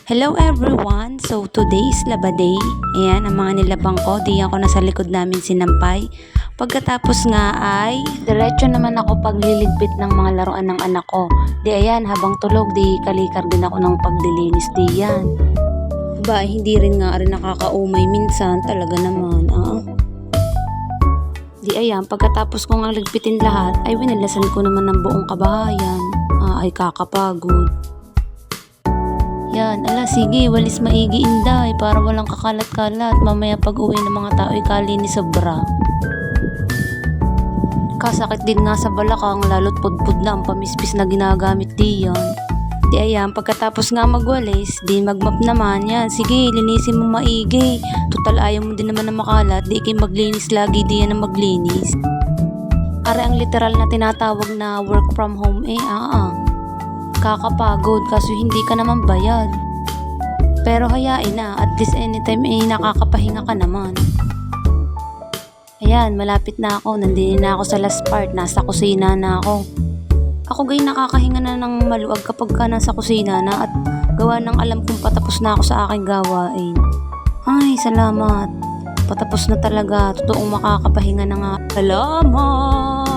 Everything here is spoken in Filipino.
Hello everyone! So today is Laba Day. Ayan, ang mga nilabang ko. Diyan ko nasa likod namin sinampay. Pagkatapos nga ay diretso naman ako pagliligpit ng mga laruan ng anak ko. Di ayan, habang tulog, di kalikar din ako ng paglilinis diyan. Ba, hindi rin nga rin nakakaumay minsan. Talaga naman, Di ayan, pagkatapos ko nga ligpitin lahat, ay winilasan ko naman ng buong kabahayan. Ay kakapagod. Yan, ala sige, walis maigi inday para walang kakalat-kalat. Mamaya pag uwi ng mga tao ikalinis sobra. Kasakit din nga sa balakang, lalo't pudpud na ang pamispis na ginagamit diyan. Di ayan, pagkatapos nga magwalis, di magmap naman. Yan, sige, linisin mo maigi. Total ayaw mo din naman na makalat, di ikay maglinis lagi diyan na maglinis. Are ang literal na tinatawag na work from home kakapagod kaso hindi ka naman bayad. Pero hayain na, at least anytime nakakapahinga ka naman. Ayan, malapit na ako. Nandito na ako sa last part. Nasa kusina na ako. Ako gay nakakahinga na ng maluag kapag ka nasa kusina na at gawa ng alam kong patapos na ako sa aking gawain. Ay, salamat. Patapos na talaga. Totoong makakapahinga na nga. Salamat!